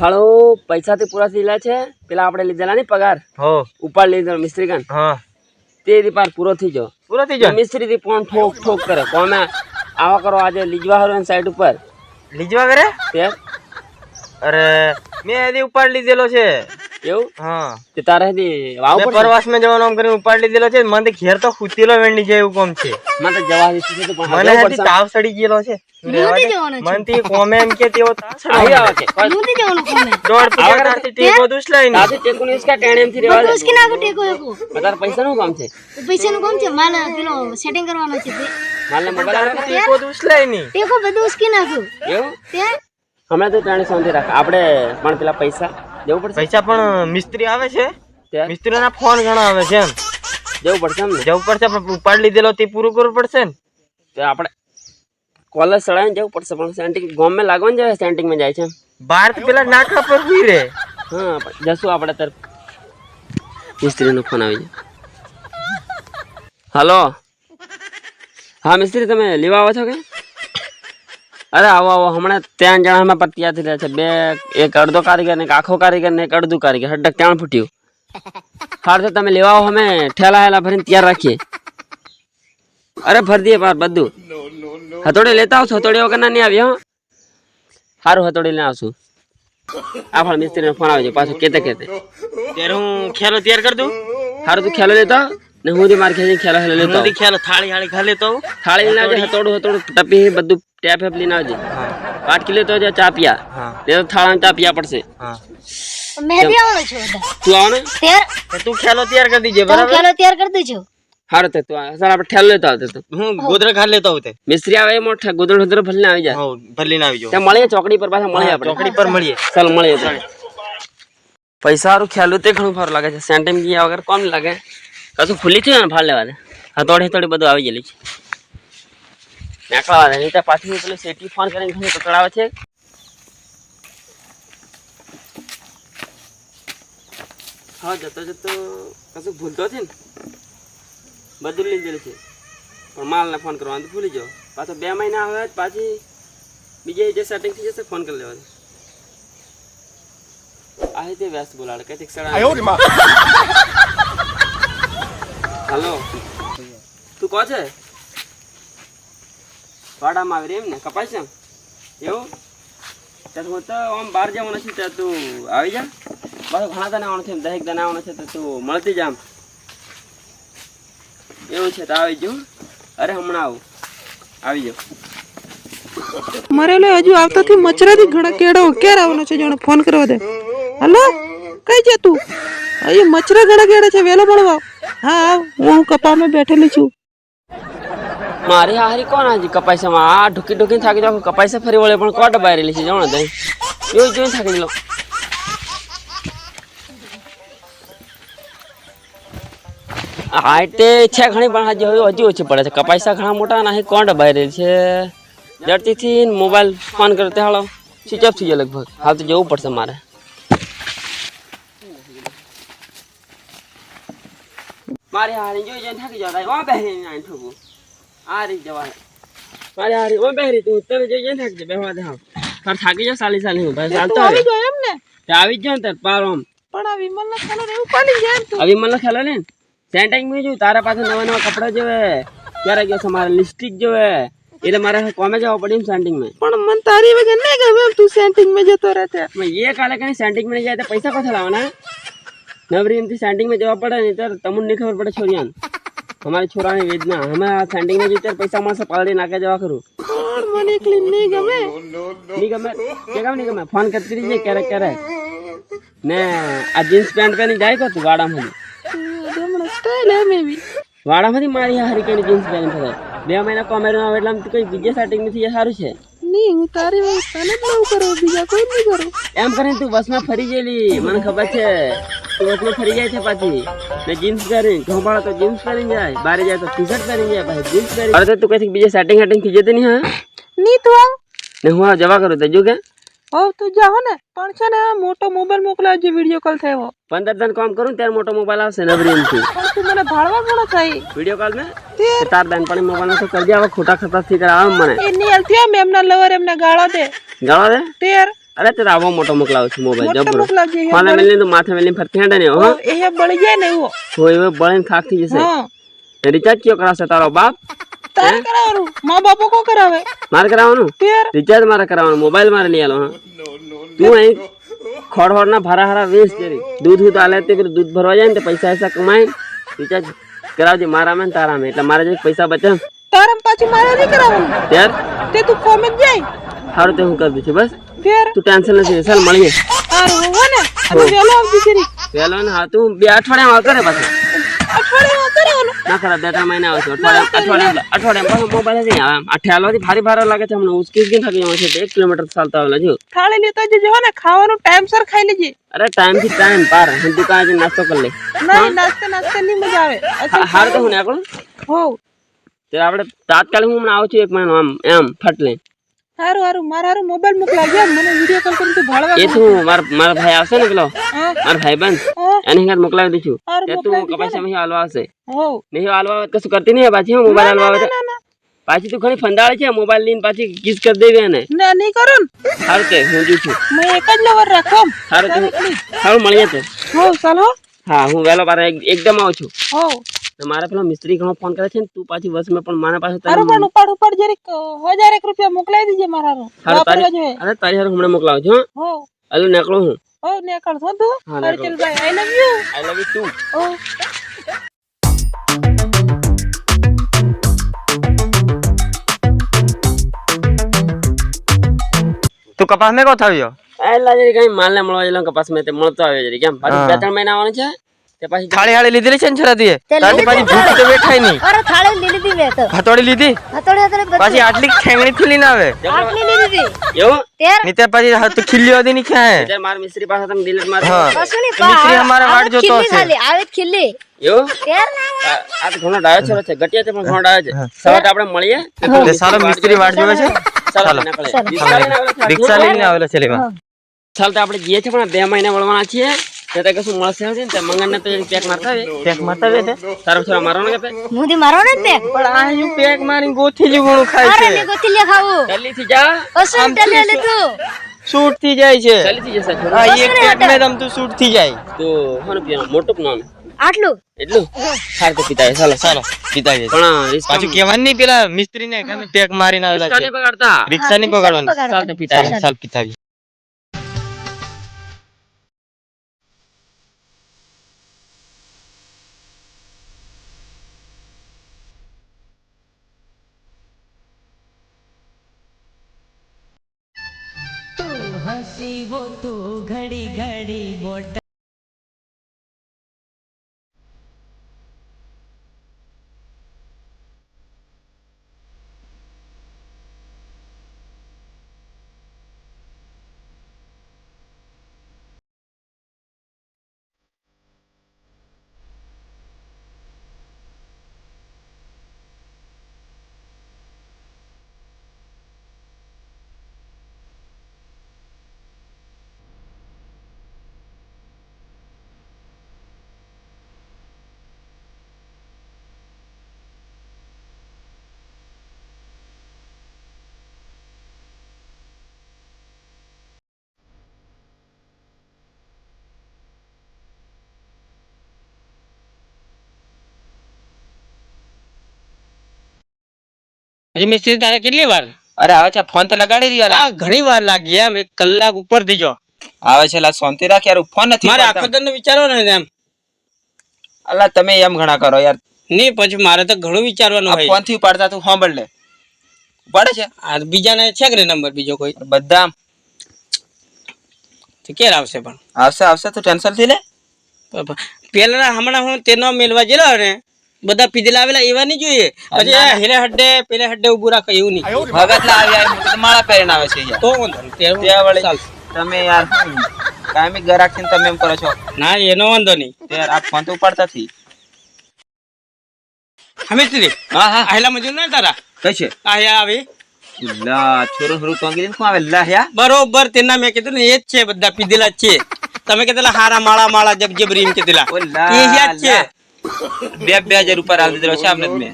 હાલો પૈસાથી પૂરા થઈ ગયા છે પેલા આપણે લીધેલા ને પગાર હો ઉપાડ લીધેલો મિસ્ત્રી કાન હા તે પાર પૂરો થઈ ગયો મિસ્ત્રી થી પણ ઠોક ઠોક કરે કોમે આવા કરો આજે લીજવા હારું સાઈડ ઉપર લીજવા કરે તે અરે મેં એદી ઉપાડ લીધેલો છે એવું હા તે તારે દી વાવ પર પ્રવાસ માં જવાનું આમ કરીને ઉપાડ લીધેલો છે મને ઘેર તો ખૂતીલો વેંડી જાય એવું કોમ છે મને જવા દીધી તો પણ મને હજી તાવ સડી ગયેલો છે મન થી કોમે એમ કે તેઓ તાવ સડી આવે કે મુંતી જવાનો કોમે દોડ પગારથી ટેકો દુસલાઈ તાતે ટેકો ને इसका ટેણેમ થી રેવા દે उसके नाको टेको एको બતાર પૈસા નું કામ છે પૈસા નું કામ છે માલ પેલો સેટિંગ કરવાનો છે તે માલ ને મોબાઈલ આવે ટેકો દુસલાઈ ની ટેકો બધું उसके નાખો એવું તે હમણાં તો ટાણે શાંતિ રાખ આપણે પણ પેલા પૈસા દેવું પડશે પૈસા પણ મિસ્ત્રી આવે છે તે મિસ્ત્રીના ફોન ઘણા આવે છે એમ દેવું પડશે એમ ને જવું પડશે પણ ઉપાડ લીધેલો તે પૂરું કરવું પડશે ને તે આપણે કોલેજ સળાઈને જવું પડશે પણ સેન્ટિંગ ગામ માં લાગવાનું જાય સેન્ટિંગ માં જાય છે બહાર તો પેલા નાકા પર હુઈ રે હા જશું આપણે તર મિસ્ત્રી નો ફોન આવી જાય હાલો હા મિસ્ત્રી તમે લેવા આવો છો કે અરે આવો આવો હમણાં 3 જણા અમે પત્યા થઈ રહ્યા છે બે એક અડધો કારીગર ને એક આખો કારીગર ને એક અડધું કારીગર હડક ત્યાં ફૂટ્યું હાર તો તમે લેવા આવો અમે ઠેલા હેલા ભરીને તૈયાર રાખીએ અરે ભર દઈએ પાર બધું હથોડી લેતા આવશો હથોડી વગર ના નહીં આવી હો સારું હથોડી લઈને આવશું આ પણ મિસ્ત્રી નો ફોન આવજો પાછો કેતે ત્યારે હું ખેલો તૈયાર કરી દઉં સારું તું ખ્યાલો લેતા ને હું માર ખેલી ખ્યાલો હેલો લેતો હું ખેલો થાળી હાળી ખા લેતો થાળી લઈને આવજે હથોડું ટપી બધું ટેપ હેપ લઈને આવજે 5 કિલો તો ચા પિયા ને તો થાળા ચા પિયા પડશે હા મેં બી આવવાનો છું તું આવ ને તું ખેલો તૈયાર કરી દીજે બરાબર ખેલો તૈયાર કરી દેજો હારું તે તું સર આપણે ઠેલો લેતો આવતો તો હું ગોદરા ખા લેતો આવતે મિસ્ત્રી આવે એ મોટા ગોદડો ગોદડો ભરીને આવી જાય હો ભરલીને આવી જાવ ત્યાં મળીએ ચોકડી પર પાછા મળીએ આપણે ચોકડી પર મળીએ ચાલ મળીએ પૈસા હારું ખ્યાલ તે ઘણું ફારું લાગે છે સેન્ટેમ ગયા વગર કોમ લાગે કશું ખુલ્લી થયું ને ફાળ લેવા દે હથોડી બધું આવી ગયેલું છે નાખવા દે નહીં તો પાછી પેલું સેટી ફોન કરીને ઘણી પકડાવે છે હા જતો જતો કશું ભૂલતો છે ને બધું લીધેલું છે પણ માલને ફોન કરવાનું તો ભૂલી જાઓ પાછો 2 મહિના આવે પાછી બીજે જે સેટિંગ થઈ જશે ફોન કરી લેવાનું આ તે વ્યસ્ત બોલાડે કઈ સડા હાલો તું કહો છે વાડામાં આવી એમ ને કપાય છે એવું ત્યારે હું તો આમ બહાર જવાનું છે ત્યાં તું આવી જા બસ ઘણા તને આવવાનું છે 10 દને આવવાનું છે તો તું મળતી જામ એવું છે તો આવી જાઉં અરે હમણાં આવું આવી જાઉં મરેલો હજુ આવતો થી મચરાથી ઘણા કેડો ક્યારે આવવાનો છે જોને ફોન કરવા દે હલો કઈ છે તું અહીં મચરા ઘણા કેડા છે વેલો મળવા હા હું કપામાં બેઠેલી છું મારી હારી કોણ હજી કપાઈસામાં આ ઢુકી ઢુકીને થાકી જાવ કપાઈસા ફરી વળે પણ કોટ બારેલી છે જાણો દઈ જોઈ થાકી ગયેલો હાઈટે છે ઘણી પણ હજી ઓછી પડે છે કપાઈસા ઘણા મોટા નહીં કોણ બારેલી છે જડતીથી મોબાઈલ ફોન કર્યો તે હાલો સ્વિચ ઓફ થઈ ગયો લગભગ હાલ તો જવું પડશે મારે મારી હારી જોઈ થાકી જાવ ઓ બહેરી આઈ ઠોકું આ રીત જવાય મારી હારી ઓ બહેરી તું તને જોઈ થાકજે બેહવા દે તાર થાકી જા સાલી હું ભાઈ ચાલતો આવી ગયો એમ ને તે આવી જ જાવ તાર પાર આમ પણ આ વિમલના ખાલો ને એવું પાલી જાય તું આ વિમલનો ખ્યાલ ને સેન્ટિંગ માં જો તારા પાસે નવા કપડા જોવે ક્યારે ગયો છે મારે લિપસ્ટિક જોવે એટલે મારે કોમે જવા પડ્યું સેન્ટિંગ માં પણ મન તારી વગર નહીં ગમે તું સેન્ટિંગ માં જતો રહે છે એ કાલે કઈ સેન્ટિંગ માં જાય તો પૈસા કોથા લાવવાના નવરી એમથી સેન્ટિંગ માં જવા પડે ને ત્યારે તમને નહીં ખબર પડે છોરિયાને અમારી છોરાની વેદના અમે આ સેન્ટિંગ માં જઈએ ત્યારે પૈસા મળશે પાલડી નાખે જવા ખરું પણ મને એકલી નહીં ગમે નહીં ગમે ફોન કરતી રહીએ ક્યારેક ને આ જીન્સ પેન્ટ પહેરી જાય કો તું વાડામાં સ્ટાઇલ હે મેબી વાડામાંથી મારી હારી કઈ જીન્સ પહેરીને ફરે 2 મહિના કોમેરમાં આવે એટલે આમ કોઈ બીજે સેટિંગ નથી સારું છે નહીં હું તારી વાત તને જ લઉં કરું બીજા કોઈ નહીં કરું એમ કરીને તું બસમાં ફરી ગયેલી મને ખબર છે તું બસમાં ફરી જાય છે પાછી ને જીન્સ પહેરી ઘઉંપાળો તો જીન્સ પહેરીને જાય બહાર જાય તો ટી શર્ટ પહેરીને જાય પછી જીન્સ પહેરી અરે તો તું કઈ બીજે સેટિંગ થઈ જતી નહીં હા નહીં તું આવ ને હું આ જવા કરું તજુ કે હો તું જા હો ને પણ છે ને મોટો મોબાઈલ મોકલાવજે વિડિયો કોલ થયો 15 દિન કામ કરું ત્યારે મોટો મોબાઈલ આવશે નવરીમથી પણ તું મને ભાળવા કોણ થાય વિડિયો કોલ में તાર બેન પણ મોબાઈલ તો કરજે હવે ખોટા ખતર થી કરાવ મને એ ની અલથી મેમના લવર એમને ગાળો દે તેર અરે તે આવો મોટો મોકલાવું છું મોબાઈલ મોટો જબરો મોકલાવજે એ ફોન મેલી તો માથે મેલી ફરતી હેડે ને હો એ બળી જાય ને એવો હોય હવે બળીને ખાક થઈ જશે હા રિચાર્જ કયો કરાવશે તારો બાપ તારે કરાવવાનું મા બાપો કો કરાવે મારે કરાવવાનું તેર રિચાર્જ મારે કરાવવાનું મોબાઈલ મારે લઈ આલો હા તું અહીં ખોડ ના ભારા હારા વેચ કરી દૂધ તો આલે તે પેલું દૂધ ભરવા જાય ને તે પૈસા એસા કમાય રિચાર્જ કરાવજે મારામાં ને તારામાં એટલે મારે જે પૈસા બચે તારે પાછું મારે નહીં કરાવવાનું ત્યાર તે તું ફોર્મ જ જાય સારું તે હું કરી દઉં છું બસ તેર તું ટેન્શન નથી ચાલ મળીએ સારું હો ને અને વેલો આવતી કરી પેલો ને હા તું 2 અઠવાડિયામાં આવતો ને પાછું અઠવાડિયામાં કરાવવાનું ના ખરા 2-3 મહિના આવશે અઠવાડિયામાં મોબાઈલ જ આવે આ ઠેલવાથી ભારી ભારે લાગે છે હમણાં ઉચકી જ થાકી જવાનું છે 1 કિલોમીટર ચાલતા આવેલા જો થાળી લેતો જજો હો ને ખાવાનું ટાઈમસર ખાઈ લેજે અરે ટાઈમ થી ટાઈમ પાર હું દુકાને જઈને નાસ્તો કરી લઈ નહીં નાસ્તે ની મજા આવે હાર તો હું નીકળું હો ત્યારે આપણે તાત્કાલિક હું હમણાં આવું છું 1 મહિનો આમ એમ ફટ લઈને હારું હારું મારા મોબાઈલ મોકલાવજે મને વિડિયો કોલ કરીને તું ભાળવા એ તું મારા ભાઈ આવશે ને પેલો હા મારા ભાઈ બંધ હા એની હાથ મોકલાવી દઈશું હારું તે તું કપાસી માં હાલવા આવશે હો નહીં હાલવા આવે કશું કરતી નહીં પાછી હું મોબાઈલ હાલવા આવે ના ના પાછી તું ઘણી ફંદાળે છે મોબાઈલ લઈને પાછી કિસ કરી દેવી એને ના નહીં કરું ને સારું તે હું જોઉં છું મેં એક જ લવર રાખો સારું મળીએ તે હો ચાલો હા હું વહેલો પાછા એકદમ આવું છું હો મારે પેલો મિસ્ત્રી ઘણો ફોન કરે છે ને તું પાછી બસ માં પણ મારા પાસે અરે પણ ઉપાડ જરીક 1000 રૂપિયા મોકલાવી દીજે મારા વાપરવા જોઈએ અરે તારી હારે હમણાં મોકલાવું છું હો હલો નીકળું હું હો નીકળ છો તું હા, અરે ચલ ભાઈ I love you I love you too હો તું કપાસ ને કો થયો આયલા જરી કઈ માલ ને મળવા જેલો કપાસ મેં તે મળતો આવ્યો જરી કેમ પાછું 2-3 મહિના આવવાનું છે તે પાછી થાળી હાળી લીધી છે ને છરાતી તારી પાછી ભૂખ તો બેઠાય નહીં અરે થાળી લીધી મેં તો હતોડી લીધી હતોડી પાછી આટલી ઠેંગણી થી લઈને આવે આટલી લીધી એવું તેર નીતે પાછી હાથ ખીલ્લી હતી ની ક્યાં અત્યારે મારા મિસ્ત્રી પાસે તમે ડિલીટ માર હા કશું નહીં મિસ્ત્રી અમારા વાટ જોતો હશે ખાલી આવે જ ખીલ્લી એવું તેર આ તો ઘણો ડાયો છોરો છે ગટિયા છે પણ ઘણો ડાયો છે સવારે આપણે મળીએ તે સારો મિસ્ત્રી વાટ જોવે છે ચાલો નીકળે રિક્ષા લઈને આવેલો છે લેવા ચાલ તો આપણે જઈએ છીએ પણ 2 મહિના વળવાના છીએ તે કશું મળશે ને તે મંગન ને તો પેક મારતા આવે પેક મારતા છે તારો છોરા મારવાનો કે મુંદી મારો ને તે પણ આ યુ પેક મારી ગોથીલી ઘણું ખાય અરે છે ને ગોતિલ્યા ખાવું જલ્દી થી જા કશું ટેલે લીધું શૂટ થી જાય છે જલ્દી થી જશે આ એક પેક મે તમ તું શૂટ થી જાય તો હોનું પીવાનું મોટું નામ આટલું એટલું ખાર તો પીતા ચાલો ચાલો પિતા છે પણ પાછું કેવાનું નહીં પેલા મિસ્ત્રી ને કે પેક મારીને આવેલા છે રિક્ષા પકડતા રિક્ષા નહીં પકડવાનું ચાલ તો પીતા ચાલ પિતાજી हंसी वो तो घड़ी घड़ी बोट હજી મિસ્ત્રી તારે કેટલી વાર અરે આવે છે ફોન તો લગાડી રહ્યો આ ઘણી વાર લાગી એમ 1 કલાક ઉપર થઈ જો આવે છે લા શાંતિ રાખ યાર ફોન નથી મારે આખો દર વિચારવો ને એમ અલ્લા તમે એમ ઘણા કરો યાર નહીં પછી મારે તો ઘણું વિચારવાનું હોય ફોન થી ઉપાડતા તું સાંભળ લે ઉપાડે છે આ બીજાને છે કે નંબર બીજો કોઈ બધા તો ક્યારે આવશે પણ આવશે તું ટેન્શન થી લે પેલા હમણાં હું તેનો મેલવા જેલો ને બધા પીધેલા આવેલા એવા નહીં જોઈએ પછી હેલે હડ્ડે પેલે હડ્ડે ઉભું રાખો એવું નહીં ભગત ના આવ્યા માળા પહેરીને આવે છે યાર તો વાંધો નહીં ત્યાં વળી તમે યાર કાયમી ગરાક થી તમે એમ કરો છો ના એનો વાંધો નહીં યાર આ ફોન તો ઉપાડતા થી હા મિસ્ત્રી હા હા આહેલા મજૂર ના તારા કઈ છે આયા આવી લા છોરો છોરો તો અંગી કોણ આવે લા યા બરોબર તેના મેં કીધું ને એ જ છે બધા પીધેલા જ છે તમે કીધેલા હારા માળા માળા જબજબરી એમ કીધેલા ઓ લા એ યાદ છે 2000 ઉપર આલ દીધો છે આમને મેં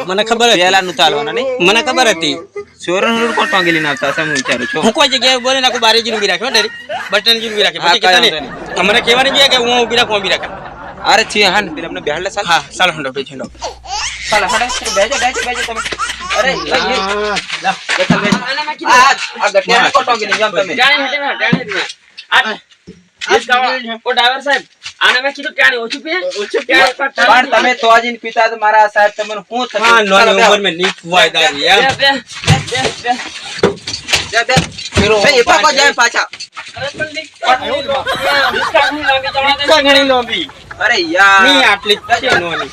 મને ખબર હતી પેલા નું ચાલવાના નહીં મને ખબર હતી સોરણ નું કોણ ટોંગી લઈને આવતા હશે હું વિચારું છું હું કોઈ જગ્યાએ બોલે નાખું બારે જ ઊભી રાખે હો ડરી બસ સ્ટેન્ડ જ ઊભી રાખે હા, પછી કહેતા કાંઈ નહીં તમારે કહેવાની જોઈએ કે હું ઊભી રાખું ઊભી રાખે અરે છે હા ને પેલા અમને બેહાડલે સાલ હા ચાલો હંડો ભાઈ છંડો સાલ હડે બેજો તમે અરે આ ગટિયા કો ટોંગી લઈને જાવ તમે ટાણી હટે ના ટાણી હટે આ ઓ ડ્રાઈવર સાહેબ આને મેં કીધું ટાણી ઓછું પીએ ઓછું પીએ પણ તમે તો આજીન પીતા તો મારા સાહેબ તમને હું થતું હા નોની ઉંમર में नहीं फुवायदार यार એ પાકો જાય પાછા ઘણી લોબી અરે યાર નહીં આટલી જ છે નોની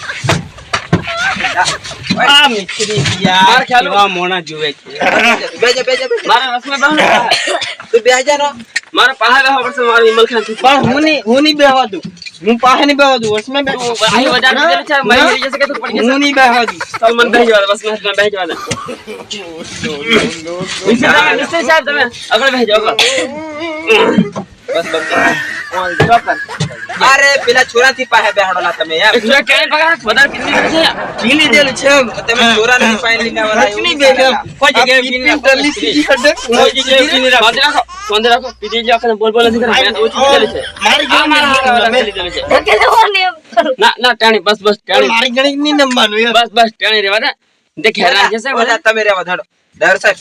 આ મિત્રી યાર માર ખ્યાલ કેવા મોણા જોવે છે બેજો મારા રસમે બહુ તું બેહજા નો મારા પાસે બેહવા પડશે મારું ઇમલ ખાન થી પણ હું નહીં બેહવા દઉં હું પાસે નહીં બેહવા દઉં વર્ષ में અહીં વજા દીધેલું છે મારી હેરી જશે કે તું પડી જશે હું નહીં બેહવા દઉં ચાલ મને બેહી જવા દે બસ મેં બેહી જવા દે મિસ્ટર સાહેબ તમે આગળ બેહી જાઓ અરે પેલા છોરાથી પાસે બેહાડોલા તમે યાર એટલે ક્યાંય પગાર વધારે પીતી છે પી લીધેલું છે તમે છોરાથી પાસે લઈને આવવાના એવું નહીં બેહવા કોઈ જગ્યાએ પી નહીં રાખો કોઈ જગ્યાએ પી નહીં રાખો સોંદે રાખો પીતી જ આખને બોલ નથી કરે મેં ઓછું લીધેલું છે મારી આ મારા હાથ લીધેલું છે ના ટાણી બસ ટાણી મારી ગણિત નહીં નમવાનું યાર બસ ટાણી રેવા દે દેખ હેરાન જશે બધા તમે રહેવા ધાડો ડ્રાઈવર સાહેબ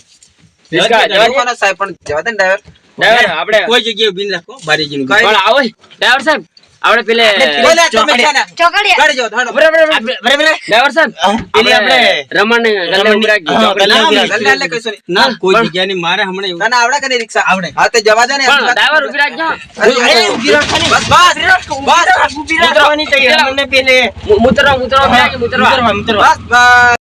કોના સાહેબ પણ જવા દે ને ડ્રાઈવર ડ્રાઈવર આપણે કોઈ જગ્યાએ ઉભી નહીં રાખો બારી જઈને કઈ- પણ આવો ડ્રાઈવર સાહેબ આપણે પેલે બોલે તમે છે ને ચોકડિયા ગાડી જાઓ ધાડો બરાબર ડ્રાઈવર સાહેબ પેલી આપણે આપણે રમણ ગલ્લે ઉભી રાખી હા, ગલ્લે ઉભી જલ્દી હાલે કઈશું નહીં ના કોઈ જગ્યા નહીં મારે હમણાં એવું તને આવડે કે નહીં રિક્ષા આવડે. હા તો જવા દે ને પણ ડ્રાઈવર ઉભી રાખજો અરે, ઊભી રાખવાની. બસ ઊભી રાખવાની चाहिए મને પેલે મુતરવા બસ બસ